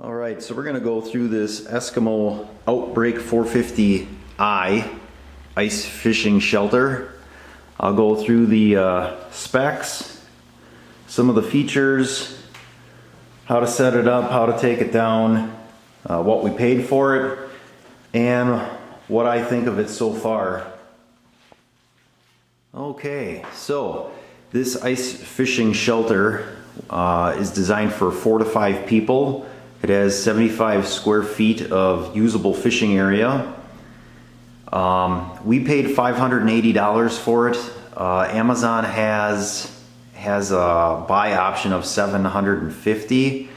Alright, so we're going to go through this Eskimo Outbreak 450i ice fishing shelter. I'll go through the specs, some of the features, how to set it up, how to take it down, what we paid for it, and what I think of it so far. Okay, so this ice fishing shelter is designed for 4 to 5 people. It has 75 square feet of usable fishing area. We paid $580 for it. Amazon has a buy option of $750.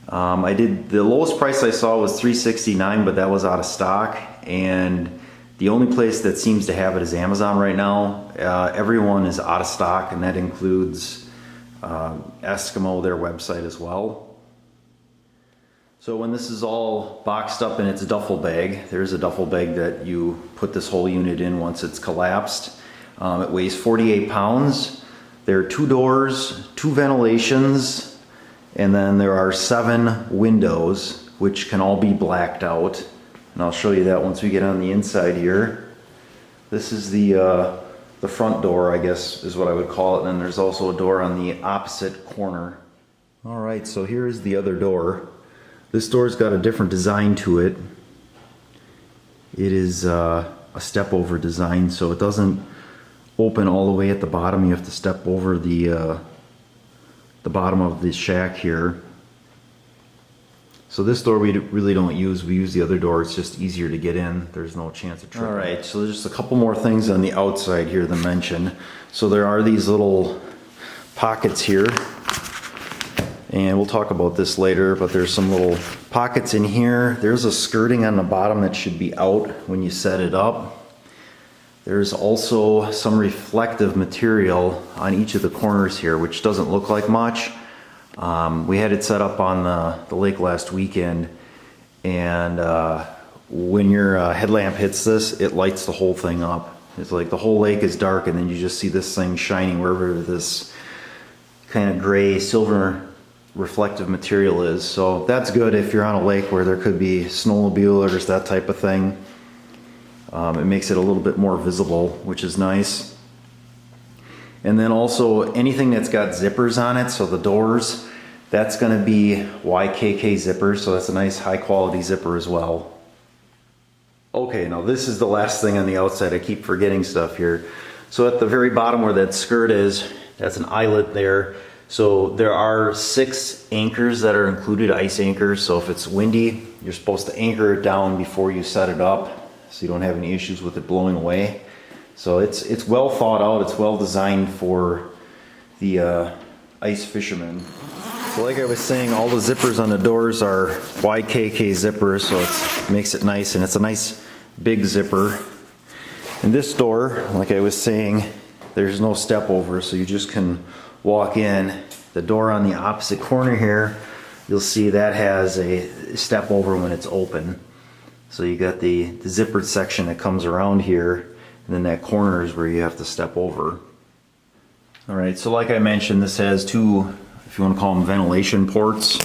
The lowest price I saw was $369, but that was out of stock. And the only place that seems to have it is Amazon right now. Everyone is out of stock, and that includes Eskimo, their website as well. So when this is all boxed up in its duffel bag, there's a duffel bag that you put this whole unit in once it's collapsed. It weighs 48 pounds. There are 2 doors, 2 ventilations, and then there are 7 windows, which can all be blacked out. And I'll show you that once we get on the inside here. This is the front door, I guess is what I would call it, and then there's also a door on the opposite corner. Alright, so here is the other door. This door's got a different design to it. It is a step over design, so it doesn't open all the way at the bottom. You have to step over the bottom of the shack here. So this door we really don't use. We use the other door. It's just easier to get in. There's no chance of tripping. Alright, so there's just a couple more things on the outside here to mention. So there are these little pockets here. And we'll talk about this later, but there's some little pockets in here. There's a skirting on the bottom that should be out when you set it up. There's also some reflective material on each of the corners here, which doesn't look like much. We had it set up on the lake last weekend, and when your headlamp hits this, it lights the whole thing up. It's like the whole lake is dark, and then you just see this thing shining wherever this kind of gray, silver reflective material is. So that's good if you're on a lake where there could be snowmobilers, that type of thing. It makes it a little bit more visible, which is nice. And then also anything that's got zippers on it, so the doors, that's going to be YKK zippers, so that's a nice high quality zipper as well. Okay, now this is the last thing on the outside. I keep forgetting stuff here. So at the very bottom where that skirt is, that's an eyelet there. So there are 6 anchors that are included, ice anchors. So if it's windy, you're supposed to anchor it down before you set it up, so you don't have any issues with it blowing away. So it's well thought out, it's well designed for the ice fishermen. So like I was saying, all the zippers on the doors are YKK zippers, so it makes it nice, and it's a nice big zipper. And this door, like I was saying, there's no step over, so you just can walk in. The door on the opposite corner here, you'll see that has a step over when it's open. So you got the zippered section that comes around here, and then that corner is where you have to step over. Alright, so like I mentioned, this has 2, if you want to call them, ventilation ports.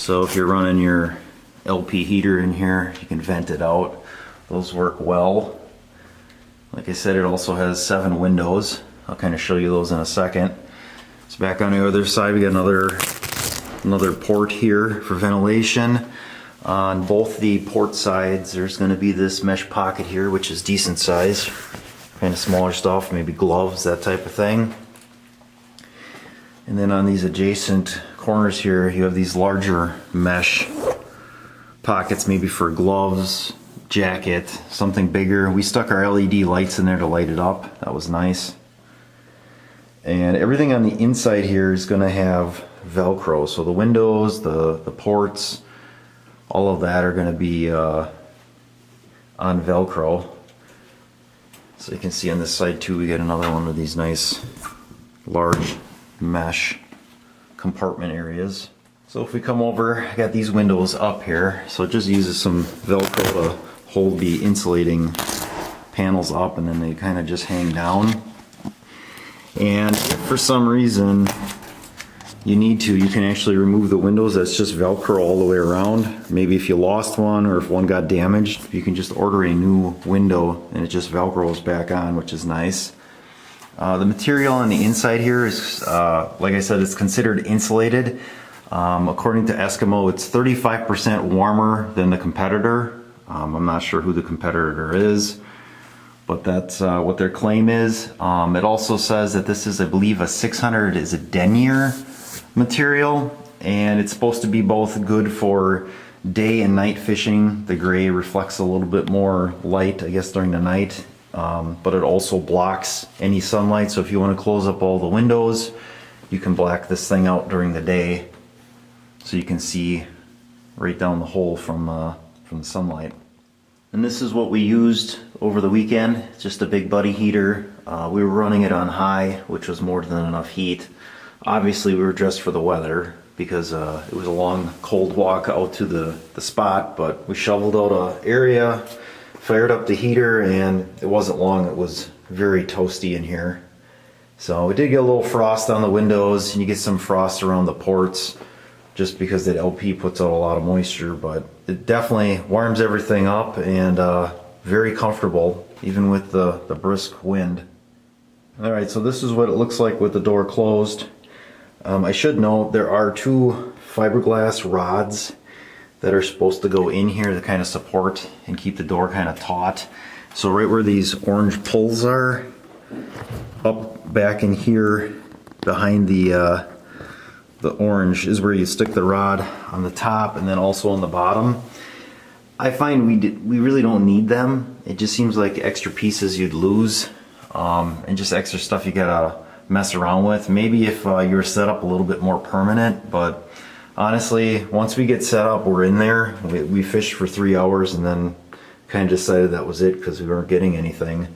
So if you're running your LP heater in here, you can vent it out. Those work well. Like I said, it also has 7 windows. I'll kind of show you those in a second. So back on the other side, we got another port here for ventilation. On both the port sides, there's going to be this mesh pocket here, which is decent size. Kind of smaller stuff, maybe gloves, that type of thing. And then on these adjacent corners here, you have these larger mesh pockets, maybe for gloves, jacket, something bigger. We stuck our LED lights in there to light it up. That was nice. And everything on the inside here is going to have Velcro. So the windows, the ports, all of that are going to be on Velcro. So you can see on this side too, we got another one of these nice large mesh compartment areas. So if we come over, I got these windows up here. So it just uses some Velcro to hold the insulating panels up, and then they kind of just hang down. And if for some reason you need to, you can actually remove the windows. That's just Velcro all the way around. Maybe if you lost one or if one got damaged, you can just order a new window and it just Velcros back on, which is nice. The material on the inside here is, like I said, it's considered insulated. According to Eskimo, it's 35% warmer than the competitor. I'm not sure who the competitor is, but that's what their claim is. It also says that this is, I believe, a 600 is a denier material, and it's supposed to be both good for day and night fishing. The gray reflects a little bit more light, I guess, during the night, but it also blocks any sunlight. So if you want to close up all the windows, you can black this thing out during the day, so you can see right down the hole from the sunlight. And this is what we used over the weekend. It's just a Big Buddy heater. We were running it on high, which was more than enough heat. Obviously we were dressed for the weather because it was a long cold walk out to the spot, but we shoveled out an area, fired up the heater, and it wasn't long. It was very toasty in here. So we did get a little frost on the windows, and you get some frost around the ports just because that LP puts out a lot of moisture, but it definitely warms everything up, and very comfortable even with the brisk wind. Alright, so this is what it looks like with the door closed. I should note there are two fiberglass rods that are supposed to go in here to kind of support and keep the door kind of taut. So right where these orange pulls are, up back in here behind the orange is where you stick the rod on the top and then also on the bottom. I find we really don't need them. It just seems like extra pieces you'd lose, and just extra stuff you gotta mess around with. Maybe if you were set up a little bit more permanent, but honestly, once we get set up, we're in there. We fished for 3 hours and then kind of decided that was it because we weren't getting anything.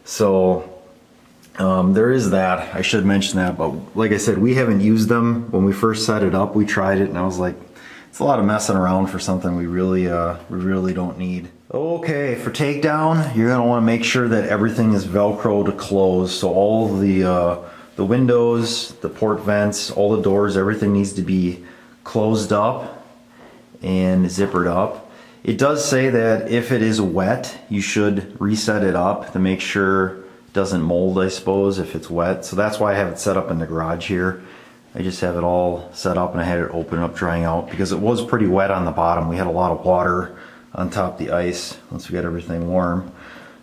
So there is that. I should mention that, but like I said, we haven't used them. When we first set it up, we tried it and I was like, it's a lot of messing around for something we really don't need. Okay, for takedown, you're gonna want to make sure that everything is Velcroed closed. So all the windows, the port vents, all the doors, everything needs to be closed up and zippered up. It does say that if it is wet, you should reset it up to make sure it doesn't mold, I suppose, if it's wet. So that's why I have it set up in the garage here. I just have it all set up and I had it open up, drying out, because it was pretty wet on the bottom. We had a lot of water on top of the ice once we got everything warm.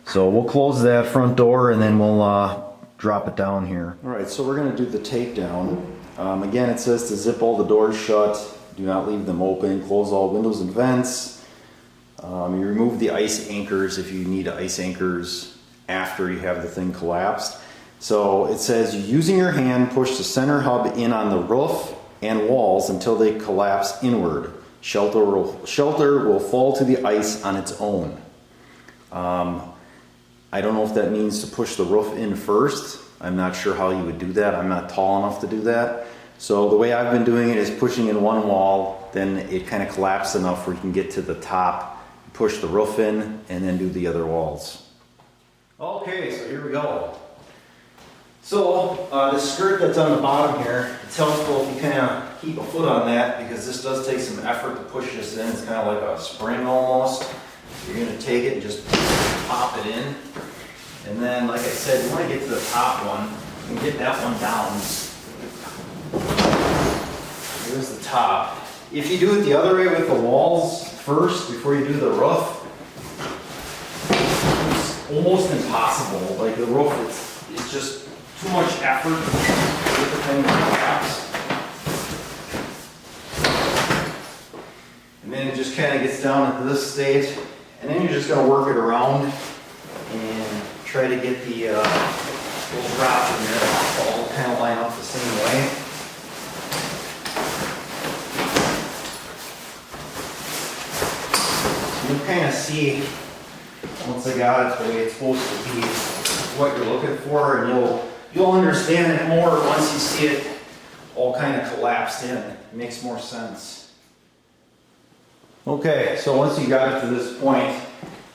So we'll close that front door and then we'll drop it down here. All right, so we're gonna do the takedown. Again, it says to zip all the doors shut, do not leave them open, close all windows and vents. You remove the ice anchors if you need ice anchors after you have the thing collapsed. So it says, using your hand, push the center hub in on the roof and walls until they collapse inward. Shelter will fall to the ice on its own. I don't know if that means to push the roof in first. I'm not sure how you would do that. I'm not tall enough to do that. So the way I've been doing it is pushing in one wall, then it kind of collapses enough where you can get to the top, push the roof in, and then do the other walls. Okay, so here we go. So the skirt that's on the bottom here, it's helpful if you kind of keep a foot on that, because this does take some effort to push this in. It's kind of like a spring almost. You're going to take it and just pop it in. And then, like I said, you want to get to the top one and get that one down. Here's the top. If you do it the other way with the walls first before you do the roof, it's almost impossible. Like the roof, it's just too much effort to get the thing to collapse. And then it just kind of gets down at this stage, and then you're just going to work it around and try to get the little drops in there to all kind of line up the same way. So you kind of see, once I got it the way it's supposed to be, what you're looking for, and you'll understand it more once you see it all kind of collapsed in. It makes more sense. Okay, so once you got it to this point,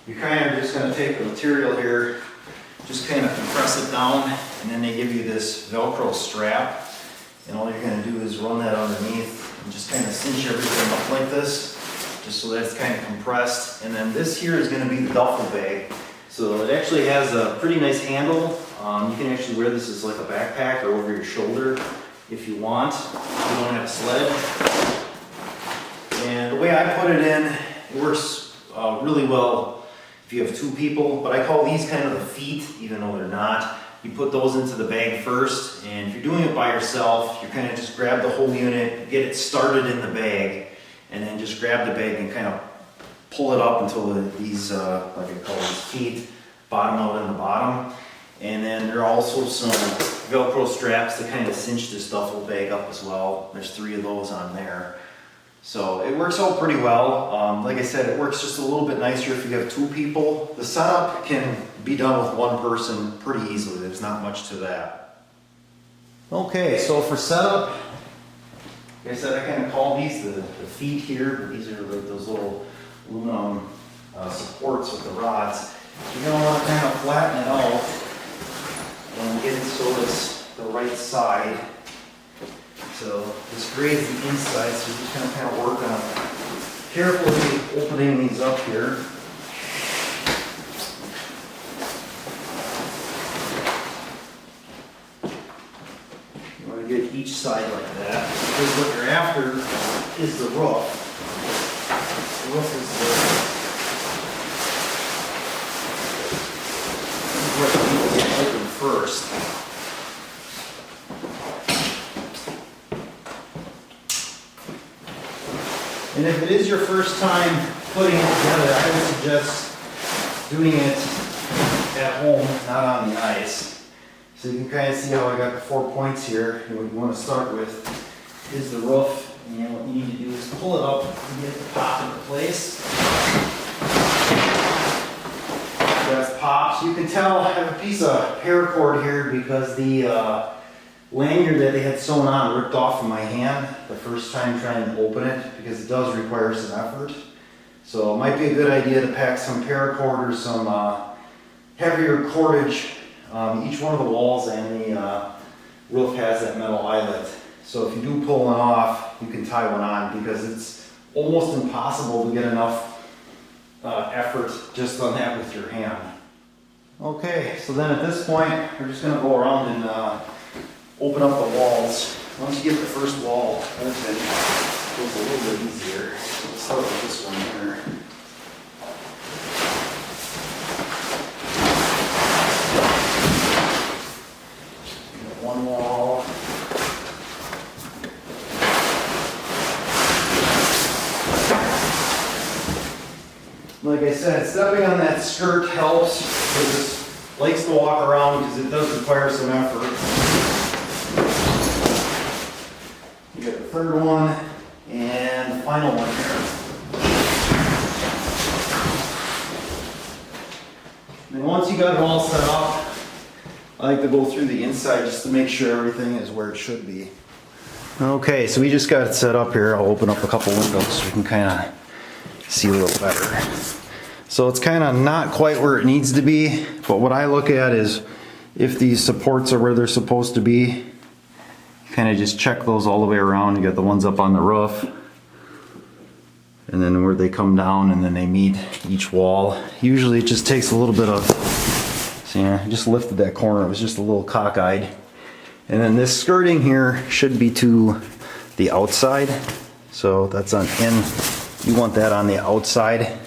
you're kind of just going to take the material here, just kind of compress it down, and then they give you this Velcro strap. And all you're going to do is run that underneath and just kind of cinch everything up like this, just so that it's kind of compressed. And then this here is going to be the duffel bag. So it actually has a pretty nice handle. You can actually wear this as like a backpack or over your shoulder if you want. You don't have a sled. And the way I put it in, it works really well if you have two people, but I call these kind of the feet, even though they're not. You put those into the bag first, and if you're doing it by yourself, you kind of just grab the whole unit, get it started in the bag, and then just grab the bag and kind of pull it up until these, like I call these feet, bottom out in the bottom. And then there are also some Velcro straps to kind of cinch this duffel bag up as well. There's 3 of those on there. So it works out pretty well. Like I said, it works just a little bit nicer if you have 2 people. The setup can be done with 1 person pretty easily. There's not much to that. Okay, so for setup, like I said, I kind of call these the feet here, but these are like those little aluminum supports with the rods. You're going to want to kind of flatten it out and get it so it's the right side. So this gray is the inside, so you're just going to kind of work on carefully opening these up here. You want to get each side like that, because what you're after is the roof. The roof is what you need to get open first. And if it is your first time putting it together, I would suggest doing it at home, not on the ice. So you can kind of see how I got the 4 points here. And what you want to start with is the roof. And what you need to do is pull it up and get it popped into place. So that's popped. You can tell I have a piece of paracord here because the lanyard that they had sewn on ripped off in my hand the first time trying to open it, because it does require some effort. So it might be a good idea to pack some paracord or some heavier cordage. Each one of the walls and the roof has that metal eyelet. So if you do pull one off, you can tie one on, because it's almost impossible to get enough effort just on that with your hand. Okay, so then at this point, we're just going to go around and open up the walls. Once you get the first wall open, it goes a little bit easier. So let's start with this one here. One wall. Like I said, stepping on that skirt helps, because it likes to walk around, because it does require some effort. You got the third one and the final one here. And once you got it all set up, I like to go through the inside just to make sure everything is where it should be. Okay, so we just got it set up here. I'll open up a couple windows so we can kind of see a little better. So it's kind of not quite where it needs to be, but what I look at is if these supports are where they're supposed to be, kind of just check those all the way around. You got the ones up on the roof, and then where they come down and then they meet each wall. Usually it just takes a little bit of, see, I just lifted that corner, it was just a little cockeyed. And then this skirting here should be to the outside, so that's on in. You want that on the outside.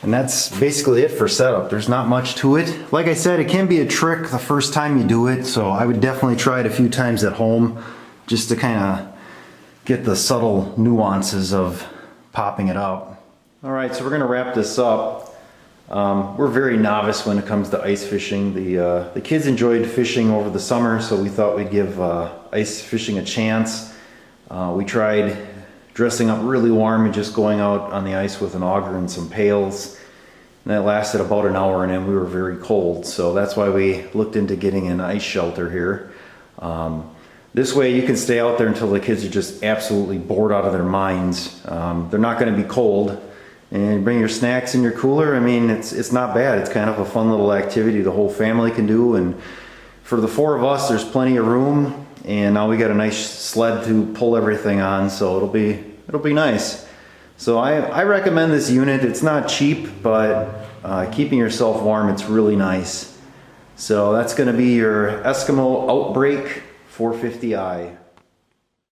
And that's basically it for setup. There's not much to it. Like I said, it can be a trick the first time you do it, so I would definitely try it a few times at home just to kind of get the subtle nuances of popping it out. All right, so we're gonna wrap this up. We're very novice when it comes to ice fishing. The kids enjoyed fishing over the summer, so we thought we'd give ice fishing a chance. We tried dressing up really warm and just going out on the ice with an auger and some pails. And that lasted about an hour, and then we were very cold. So that's why we looked into getting an ice shelter here. This way you can stay out there until the kids are just absolutely bored out of their minds. They're not going to be cold. And bring your snacks in your cooler. I mean, it's not bad. It's kind of a fun little activity the whole family can do. And for the 4 of us, there's plenty of room. and now we got a nice sled to pull everything on, so it'll be nice. So I recommend this unit. It's not cheap, but keeping yourself warm, it's really nice. So that's going to be your Eskimo Outbreak 450i.